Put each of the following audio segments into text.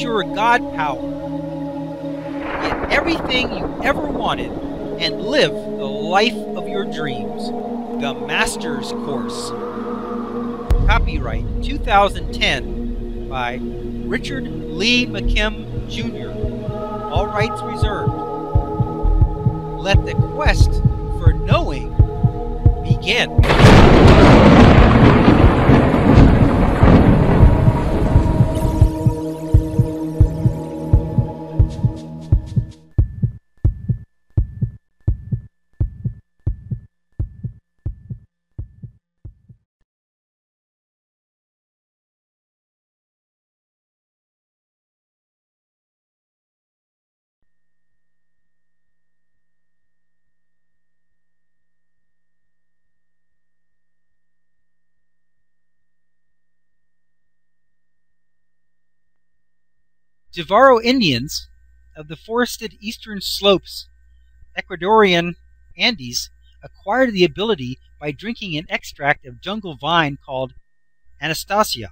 your God power. Get everything you ever wanted and live the life of your dreams. The Master's Course. Copyright 2010 by Richard Lee McKim Jr. All rights reserved. Let the quest for knowing begin. Jivaro Indians of the forested eastern slopes, Ecuadorian Andes, acquired the ability by drinking an extract of jungle vine called Anastasia,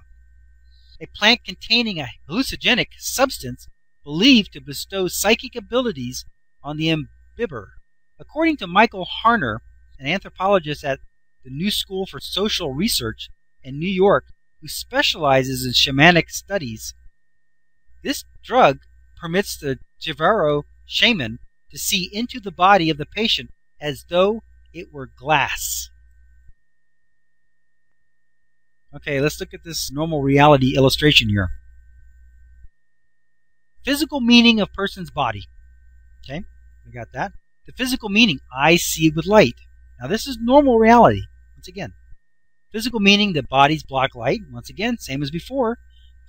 a plant containing a hallucinogenic substance believed to bestow psychic abilities on the imbiber. According to Michael Harner, an anthropologist at the New School for Social Research in New York who specializes in shamanic studies, this drug permits the Jivaro shaman to see into the body of the patient as though it were glass. Okay, let's look at this normal reality illustration here. Physical meaning of person's body. Okay, we got that. The physical meaning, eyes see with light. Now this is normal reality, once again. Physical meaning that bodies block light, once again, same as before.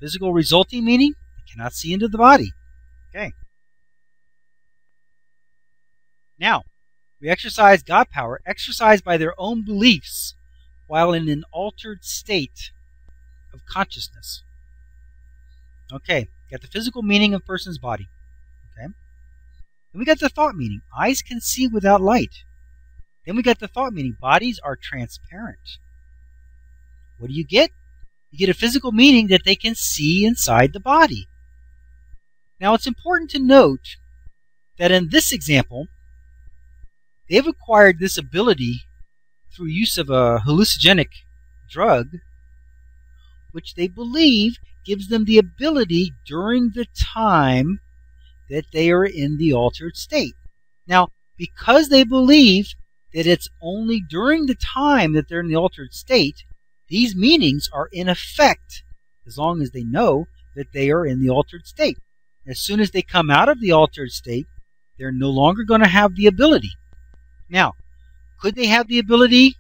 Physical resulting meaning, cannot see into the body. Okay. Now, we exercise God power, exercised by their own beliefs, while in an altered state of consciousness. Okay, got the physical meaning of person's body. Okay. Then we got the thought meaning. Eyes can see without light. Then we got the thought meaning. Bodies are transparent. What do you get? You get a physical meaning that they can see inside the body. Now, it's important to note that in this example, they've acquired this ability through use of a hallucinogenic drug, which they believe gives them the ability during the time that they are in the altered state. Now, because they believe that it's only during the time that they're in the altered state, these meanings are in effect as long as they know that they are in the altered state. As soon as they come out of the altered state, they're no longer going to have the ability. Now, could they have the ability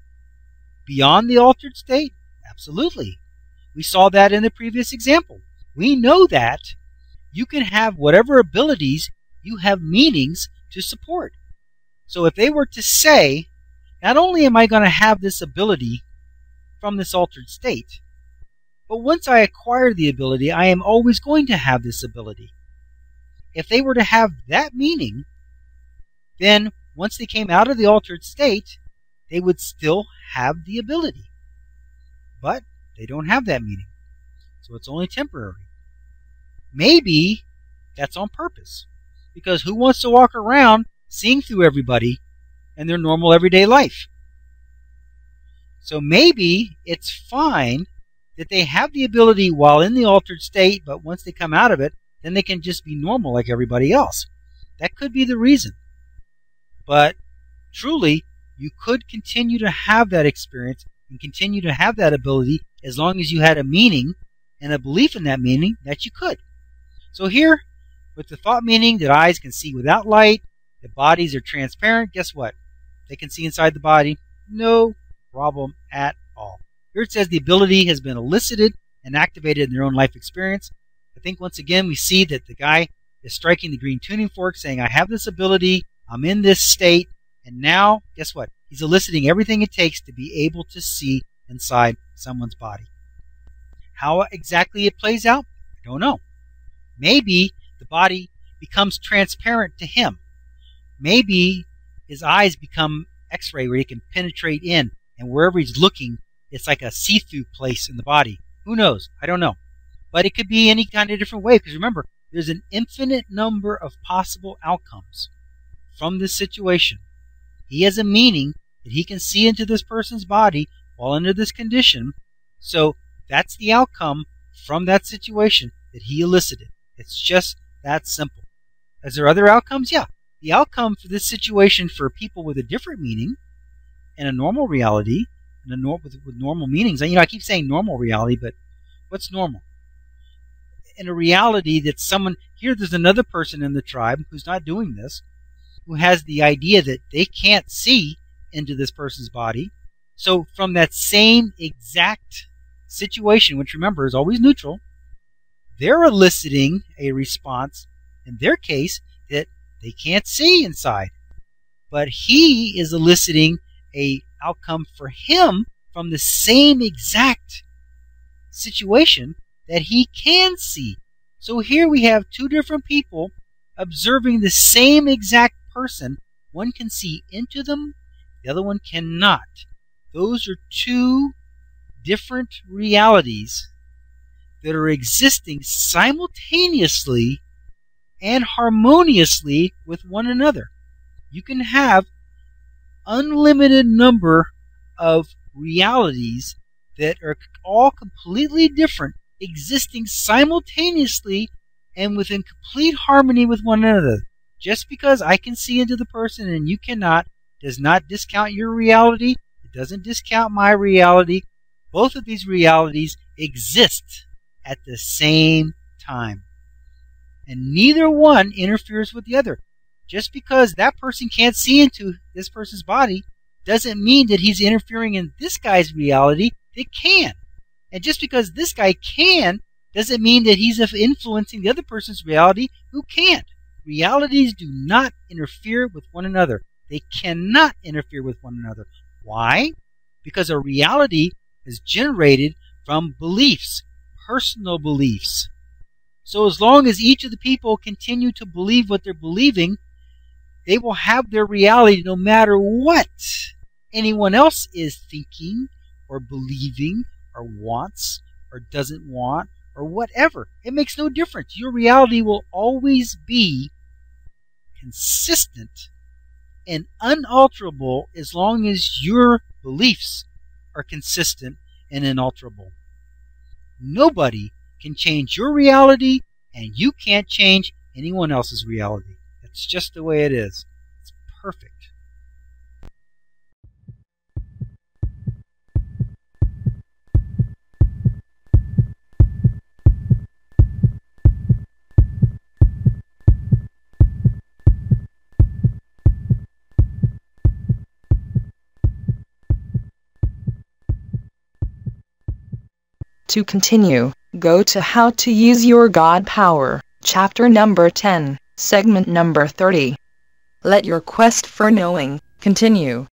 beyond the altered state? Absolutely. We saw that in the previous example. We know that you can have whatever abilities you have meanings to support. So if they were to say, not only am I going to have this ability from this altered state, but once I acquire the ability, I am always going to have this ability. If they were to have that meaning, then once they came out of the altered state, they would still have the ability. But they don't have that meaning, so it's only temporary. Maybe that's on purpose, because who wants to walk around seeing through everybody in their normal everyday life? So maybe it's fine that they have the ability while in the altered state, but once they come out of it, then they can just be normal like everybody else. That could be the reason. But truly, you could continue to have that experience and continue to have that ability as long as you had a meaning and a belief in that meaning that you could. So here, with the thought meaning that eyes can see without light, that bodies are transparent, guess what? They can see inside the body. No problem at all. Here it says the ability has been elicited and activated in their own life experience. I think once again we see that the guy is striking the green tuning fork saying, I have this ability, I'm in this state, and now, guess what? He's eliciting everything it takes to be able to see inside someone's body. How exactly it plays out, I don't know. Maybe the body becomes transparent to him. Maybe his eyes become X-ray where he can penetrate in, and wherever he's looking, it's like a see-through place in the body. Who knows? I don't know. But it could be any kind of different way, because remember, there's an infinite number of possible outcomes from this situation. He has a meaning that he can see into this person's body while under this condition. So that's the outcome from that situation that he elicited. It's just that simple. Is there other outcomes? Yeah. The outcome for this situation for people with a different meaning and a normal reality and with normal meanings. I keep saying normal reality, but what's normal? In a reality that there's another person in the tribe who's not doing this, who has the idea that they can't see into this person's body. So from that same exact situation, which remember is always neutral, they're eliciting a response, in their case, that they can't see inside. But he is eliciting a outcome for him from the same exact situation that he can see. So here we have two different people observing the same exact person. One can see into them, the other one cannot. Those are two different realities that are existing simultaneously and harmoniously with one another. You can have unlimited number of realities that are all completely different, existing simultaneously and within complete harmony with one another. Just because I can see into the person and you cannot does not discount your reality. It doesn't discount my reality. Both of these realities exist at the same time. And neither one interferes with the other. Just because that person can't see into this person's body doesn't mean that he's interfering in this guy's reality that can. And just because this guy can doesn't mean that he's influencing the other person's reality who can't. Realities do not interfere with one another. They cannot interfere with one another. Why? Because a reality is generated from beliefs, personal beliefs. So as long as each of the people continue to believe what they're believing, they will have their reality no matter what anyone else is thinking or believing or wants or doesn't want or whatever. It makes no difference. Your reality will always be consistent and unalterable as long as your beliefs are consistent and unalterable. Nobody can change your reality, and you can't change anyone else's reality. It's just the way it is. It's perfect. To continue, go to How to Use Your God Power, chapter number 10, segment number 30. Let your quest for knowing continue.